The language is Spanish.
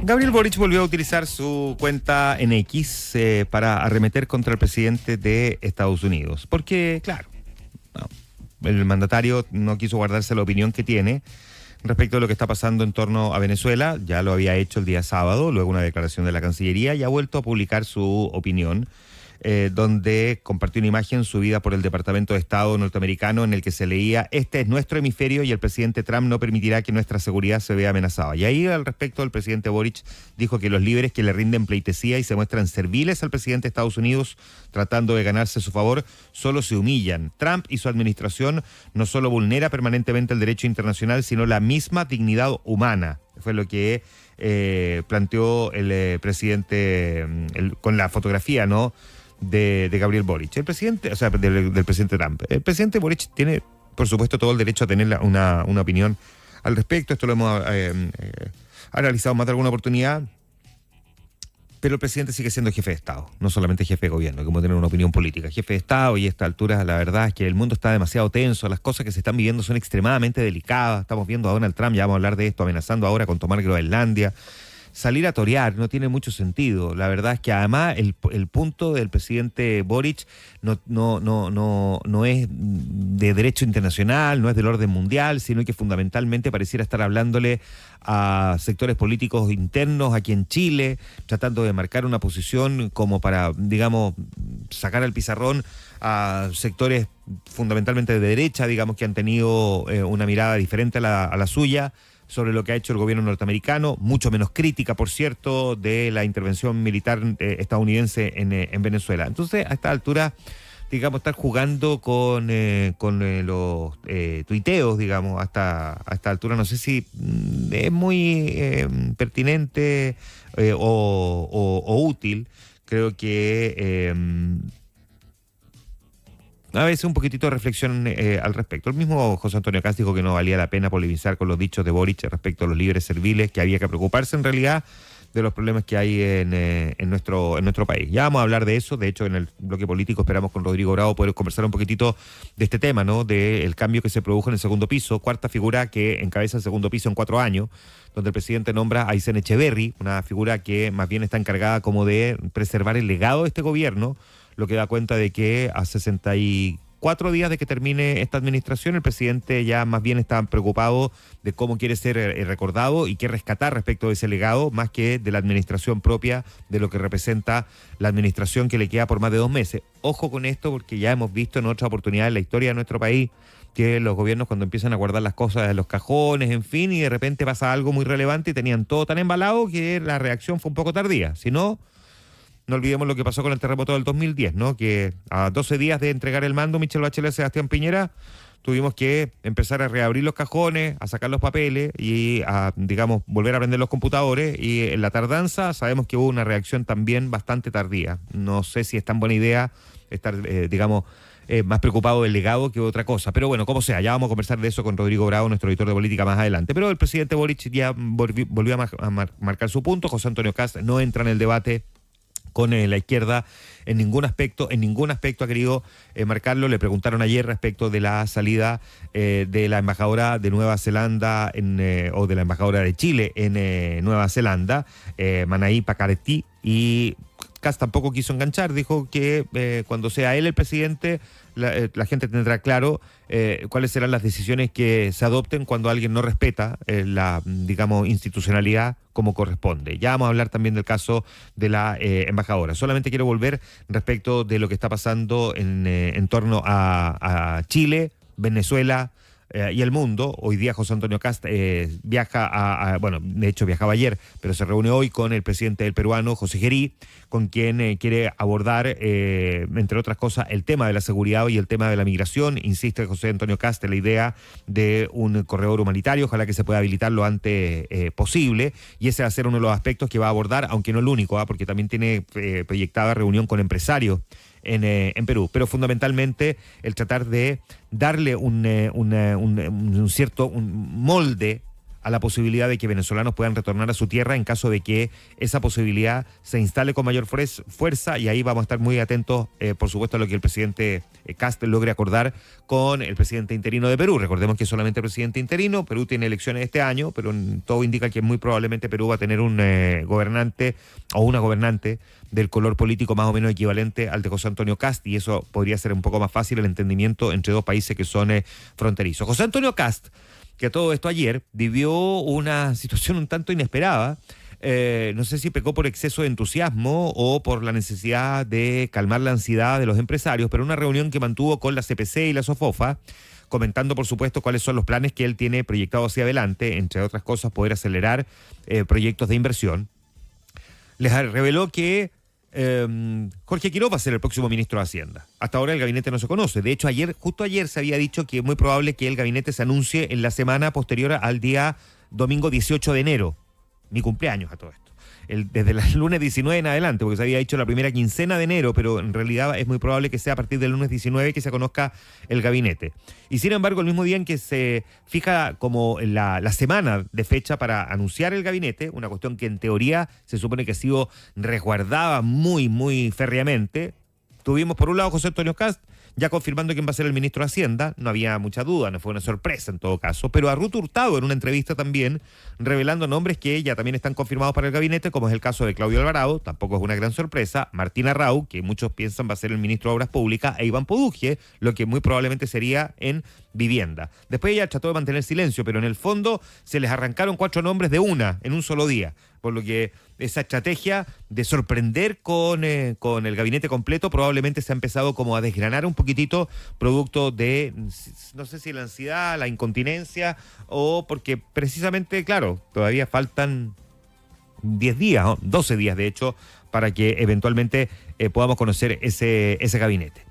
Gabriel Boric volvió a utilizar su cuenta en X para arremeter contra el presidente de Estados Unidos. Porque, claro, el mandatario no quiso guardarse la opinión que tiene respecto a lo que está pasando en torno a Venezuela. Ya lo había hecho el día sábado, luego una declaración de la Cancillería, y ha vuelto a publicar su opinión, donde compartió una imagen subida por el Departamento de Estado norteamericano en el que se leía: este es nuestro hemisferio y el presidente Trump no permitirá que nuestra seguridad se vea amenazada. Y ahí, al respecto, el presidente Boric dijo que los líderes que le rinden pleitesía y se muestran serviles al presidente de Estados Unidos tratando de ganarse su favor, solo se humillan. Trump y su administración no solo vulnera permanentemente el derecho internacional, sino la misma dignidad humana. Fue lo que planteó el presidente con la fotografía, ¿no?, de Gabriel Boric. El presidente, o sea, del presidente Trump. El presidente Boric tiene, por supuesto, todo el derecho a tener una opinión al respecto. Esto lo hemos analizado más de alguna oportunidad. Pero el presidente sigue siendo jefe de Estado, no solamente jefe de gobierno, como tener una opinión política. Jefe de Estado, y a esta altura la verdad es que el mundo está demasiado tenso, las cosas que se están viviendo son extremadamente delicadas. Estamos viendo a Donald Trump, ya vamos a hablar de esto, amenazando ahora con tomar Groenlandia. Salir a torear no tiene mucho sentido. La verdad es que además el punto del presidente Boric no es de derecho internacional, no es del orden mundial, sino que fundamentalmente pareciera estar hablándole a sectores políticos internos aquí en Chile, tratando de marcar una posición como para, digamos, sacar al pizarrón a sectores fundamentalmente de derecha, digamos, que han tenido una mirada diferente a la suya sobre lo que ha hecho el gobierno norteamericano, mucho menos crítica, por cierto, de la intervención militar estadounidense en Venezuela. Entonces, a esta altura, digamos, estar jugando con los tuiteos, digamos, hasta esta altura, no sé si es muy pertinente o útil. Creo que a veces un poquitito de reflexión al respecto. El mismo José Antonio Kast dijo que no valía la pena polemizar con los dichos de Boric respecto a los líderes serviles, que había que preocuparse en realidad de los problemas que hay en nuestro país. Ya vamos a hablar de eso. De hecho, en el bloque político esperamos con Rodrigo Bravo poder conversar un poquitito de este tema, ¿no?, del cambio que se produjo en el segundo piso, cuarta figura que encabeza el segundo piso en 4 años, donde el presidente nombra a Aysén Echeverry, una figura que más bien está encargada como de preservar el legado de este gobierno, lo que da cuenta de que a 64 días de que termine esta administración, el presidente ya más bien está preocupado de cómo quiere ser recordado y qué rescatar respecto de ese legado, más que de la administración propia, de lo que representa la administración que le queda por más de 2 meses. Ojo con esto, porque ya hemos visto en otra oportunidad en la historia de nuestro país que los gobiernos, cuando empiezan a guardar las cosas en los cajones, en fin, y de repente pasa algo muy relevante y tenían todo tan embalado que la reacción fue un poco tardía. Si no, no olvidemos lo que pasó con el terremoto del 2010, ¿no?, que a 12 días de entregar el mando Michelle Bachelet a Sebastián Piñera, tuvimos que empezar a reabrir los cajones, a sacar los papeles y a, digamos, volver a prender los computadores, y en la tardanza sabemos que hubo una reacción también bastante tardía. No sé si es tan buena idea estar, digamos, más preocupado del legado que otra cosa. Pero bueno, como sea, ya vamos a conversar de eso con Rodrigo Bravo, nuestro editor de política, más adelante. Pero el presidente Boric ya volvió a marcar su punto. José Antonio Kast no entra en el debate con la izquierda en ningún aspecto ha querido marcarlo. Le preguntaron ayer respecto de la salida de la embajadora de Nueva Zelanda o de la embajadora de Chile en Nueva Zelanda, Manaí Pacareti, y Kast tampoco quiso enganchar. Dijo que cuando sea él el presidente, la gente tendrá claro cuáles serán las decisiones que se adopten cuando alguien no respeta la, digamos, institucionalidad como corresponde. Ya vamos a hablar también del caso de la embajadora. Solamente quiero volver respecto de lo que está pasando en torno a Chile, Venezuela y el mundo. Hoy día José Antonio Kast viaja bueno, de hecho viajaba ayer, pero se reúne hoy con el presidente del peruano, José Gerí, con quien quiere abordar, entre otras cosas, el tema de la seguridad y el tema de la migración. Insiste José Antonio Kast en la idea de un corredor humanitario, ojalá que se pueda habilitar lo antes posible, y ese va a ser uno de los aspectos que va a abordar, aunque no el único, porque también tiene proyectada reunión con empresarios en Perú, pero fundamentalmente el tratar de darle un cierto molde a la posibilidad de que venezolanos puedan retornar a su tierra en caso de que esa posibilidad se instale con mayor fuerza, y ahí vamos a estar muy atentos, por supuesto, a lo que el presidente Kast logre acordar con el presidente interino de Perú. Recordemos que es solamente presidente interino, Perú tiene elecciones este año, pero todo indica que muy probablemente Perú va a tener un gobernante o una gobernante del color político más o menos equivalente al de José Antonio Kast, y eso podría ser un poco más fácil el entendimiento entre dos países que son fronterizos. José Antonio Kast, que todo esto ayer vivió una situación un tanto inesperada. No sé si pecó por exceso de entusiasmo o por la necesidad de calmar la ansiedad de los empresarios, pero una reunión que mantuvo con la CPC y la SOFOFA, comentando por supuesto cuáles son los planes que él tiene proyectados hacia adelante, entre otras cosas poder acelerar proyectos de inversión. Les reveló que Jorge Quiroz va a ser el próximo ministro de Hacienda. Hasta ahora el gabinete no se conoce. De hecho, justo ayer se había dicho que es muy probable que el gabinete se anuncie en la semana posterior al día domingo 18 de enero. Mi cumpleaños a todo esto. Desde el lunes 19 en adelante, porque se había dicho la primera quincena de enero, pero en realidad es muy probable que sea a partir del lunes 19 que se conozca el gabinete. Y sin embargo, el mismo día en que se fija como la semana de fecha para anunciar el gabinete, una cuestión que en teoría se supone que ha sido resguardada muy, muy férreamente, tuvimos por un lado José Antonio Kast ya confirmando quién va a ser el ministro de Hacienda. No había mucha duda, no fue una sorpresa en todo caso, pero a Ruth Hurtado en una entrevista también revelando nombres que ya también están confirmados para el gabinete, como es el caso de Claudio Alvarado, tampoco es una gran sorpresa, Martín Rau, que muchos piensan va a ser el ministro de Obras Públicas, e Iván Poduje, lo que muy probablemente sería en Vivienda. Después ella trató de mantener silencio, pero en el fondo se les arrancaron 4 nombres de en un solo día, por lo que esa estrategia de sorprender con el gabinete completo probablemente se ha empezado como a desgranar un poquitito, producto de, no sé si la ansiedad, la incontinencia, o porque precisamente, claro, todavía faltan 10 días, ¿no? 12 días de hecho, para que eventualmente podamos conocer ese gabinete.